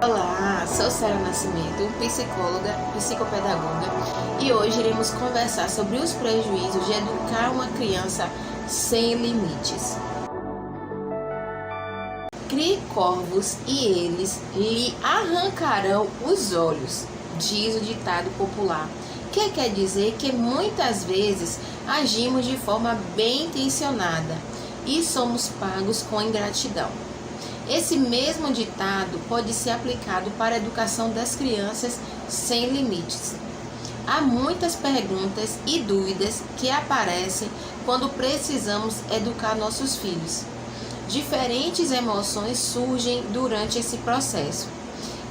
Olá, sou Sara Nascimento, psicóloga, psicopedagoga, e hoje iremos conversar sobre os prejuízos de educar uma criança sem limites. Crie corvos e eles lhe arrancarão os olhos, diz o ditado popular, que quer dizer que muitas vezes agimos de forma bem intencionada e somos pagos com ingratidão. Esse mesmo ditado pode ser aplicado para a educação das crianças sem limites. Há muitas perguntas e dúvidas que aparecem quando precisamos educar nossos filhos. Diferentes emoções surgem durante esse processo,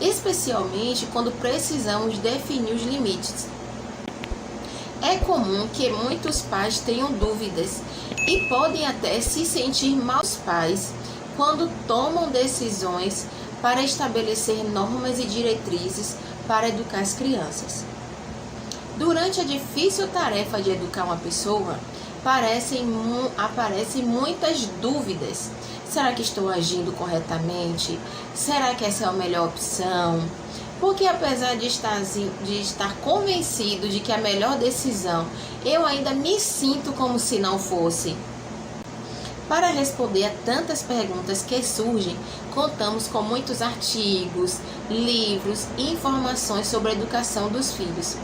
especialmente quando precisamos definir os limites. É comum que muitos pais tenham dúvidas e podem até se sentir maus pais quando tomam decisões para estabelecer normas e diretrizes para educar as crianças. Durante a difícil tarefa de educar uma pessoa, aparecem muitas dúvidas. Será que estou agindo corretamente? Será que essa é a melhor opção? Porque apesar de estar convencido de que é a melhor decisão, eu ainda me sinto como se não fosse. Para responder a tantas perguntas que surgem, contamos com muitos artigos, livros e informações sobre a educação dos filhos.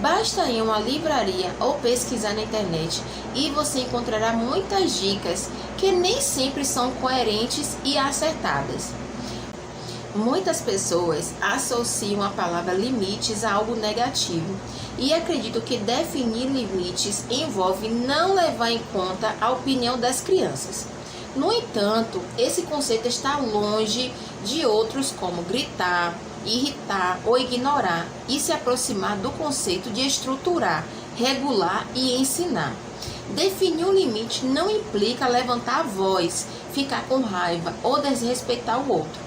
Basta ir a uma livraria ou pesquisar na internet e você encontrará muitas dicas que nem sempre são coerentes e acertadas. Muitas pessoas associam a palavra limites a algo negativo e acredito que definir limites envolve não levar em conta a opinião das crianças. No entanto, esse conceito está longe de outros como gritar, irritar ou ignorar e se aproximar do conceito de estruturar, regular e ensinar. Definir um limite não implica levantar a voz, ficar com raiva ou desrespeitar o outro.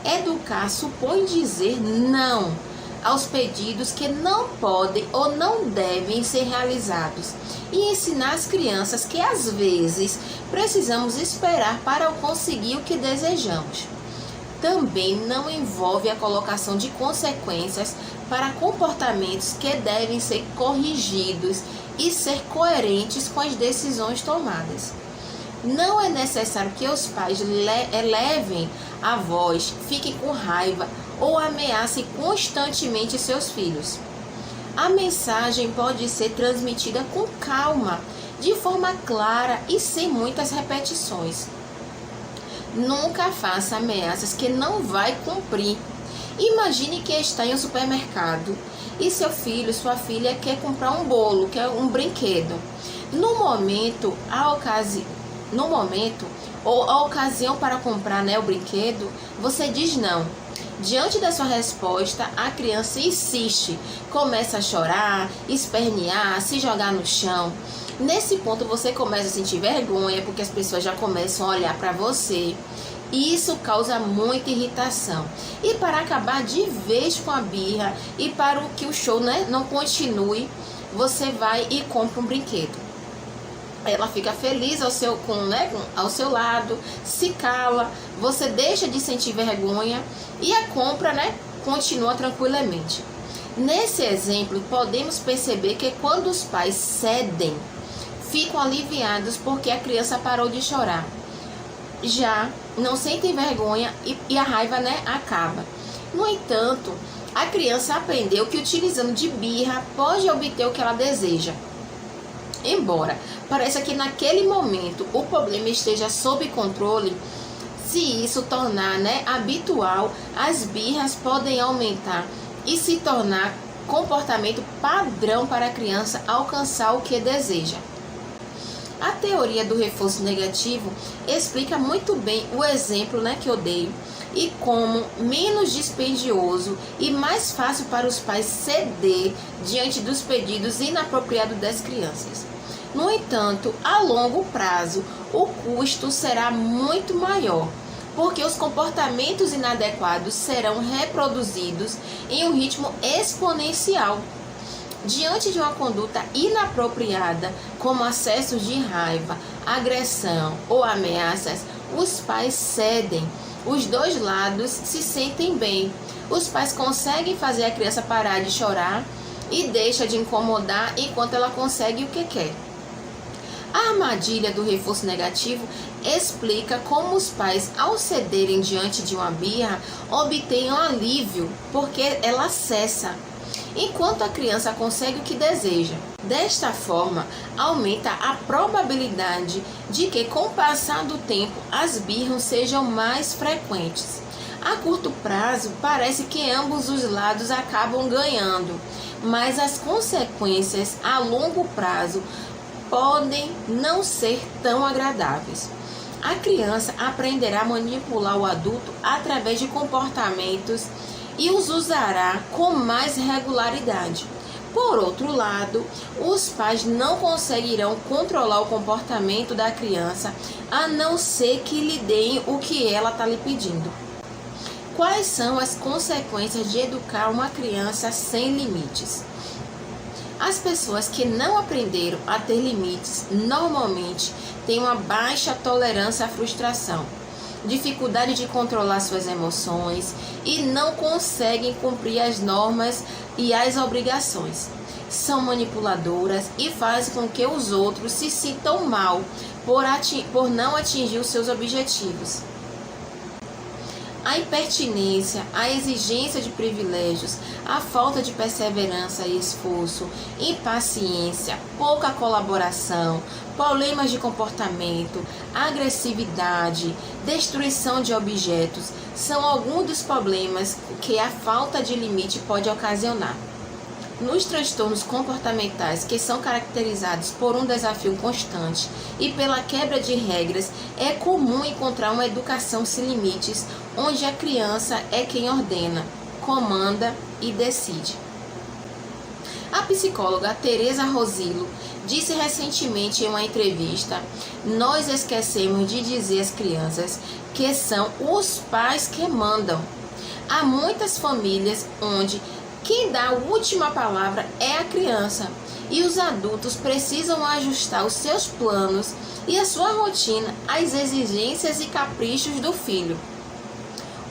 Educar supõe dizer não aos pedidos que não podem ou não devem ser realizados e ensinar as crianças que às vezes precisamos esperar para conseguir o que desejamos. Também não envolve a colocação de consequências para comportamentos que devem ser corrigidos e ser coerentes com as decisões tomadas. Não é necessário que os pais elevem a voz, fiquem com raiva ou ameacem constantemente seus filhos. A mensagem pode ser transmitida com calma, de forma clara e sem muitas repetições. Nunca faça ameaças que não vai cumprir. Imagine que está em um supermercado e seu filho, sua filha quer comprar um bolo, quer um brinquedo. No momento ou a ocasião para comprar, o brinquedo, você diz não. Diante da sua resposta, a criança insiste, começa a chorar, espernear, se jogar no chão. Nesse ponto você começa a sentir vergonha, porque as pessoas já começam a olhar para você. E isso causa muita irritação. E para acabar de vez com a birra e para que o show não continue, você vai e compra um brinquedo. Ela fica feliz ao seu lado, se cala, você deixa de sentir vergonha e a compra continua tranquilamente. Nesse exemplo, podemos perceber que quando os pais cedem, ficam aliviados porque a criança parou de chorar. Já não sentem vergonha e a raiva acaba. No entanto, a criança aprendeu que utilizando de birra pode obter o que ela deseja. Embora pareça que naquele momento o problema esteja sob controle, se isso tornar habitual, as birras podem aumentar e se tornar comportamento padrão para a criança alcançar o que deseja. A teoria do reforço negativo explica muito bem o exemplo que eu dei e como menos dispendioso e mais fácil para os pais ceder diante dos pedidos inapropriados das crianças. No entanto, a longo prazo, o custo será muito maior, porque os comportamentos inadequados serão reproduzidos em um ritmo exponencial. Diante de uma conduta inapropriada, como acessos de raiva, agressão ou ameaças, os pais cedem Os dois lados se sentem bem. Os pais conseguem fazer a criança parar de chorar e deixa de incomodar enquanto ela consegue o que quer. A armadilha do reforço negativo explica como os pais, ao cederem diante de uma birra, obtêm um alívio porque ela cessa, enquanto a criança consegue o que deseja. Desta forma, aumenta a probabilidade de que, com o passar do tempo, as birras sejam mais frequentes. A curto prazo, parece que ambos os lados acabam ganhando, mas as consequências a longo prazo podem não ser tão agradáveis. A criança aprenderá a manipular o adulto através de comportamentos e os usará com mais regularidade. Por outro lado, os pais não conseguirão controlar o comportamento da criança a não ser que lhe deem o que ela está lhe pedindo. Quais são as consequências de educar uma criança sem limites? As pessoas que não aprenderam a ter limites normalmente têm uma baixa tolerância à frustração, dificuldade de controlar suas emoções e não conseguem cumprir as normas e as obrigações. São manipuladoras e fazem com que os outros se sintam mal por não atingir os seus objetivos. A impertinência, a exigência de privilégios, a falta de perseverança e esforço, impaciência, pouca colaboração, problemas de comportamento, agressividade, destruição de objetos são alguns dos problemas que a falta de limite pode ocasionar. Nos transtornos comportamentais, que são caracterizados por um desafio constante e pela quebra de regras, é comum encontrar uma educação sem limites, onde a criança é quem ordena, comanda e decide. A psicóloga Teresa Rosillo disse recentemente em uma entrevista: "Nós esquecemos de dizer às crianças que são os pais que mandam. Há muitas famílias onde quem dá a última palavra é a criança e os adultos precisam ajustar os seus planos e a sua rotina às exigências e caprichos do filho."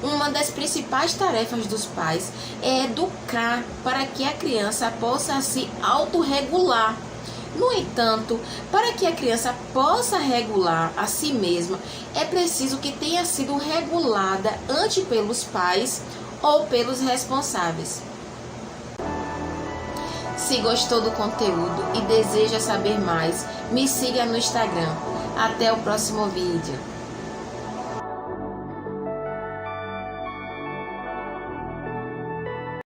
Uma das principais tarefas dos pais é educar para que a criança possa se autorregular. No entanto, para que a criança possa regular a si mesma, é preciso que tenha sido regulada antes pelos pais ou pelos responsáveis. Se gostou do conteúdo e deseja saber mais, me siga no Instagram. Até o próximo vídeo.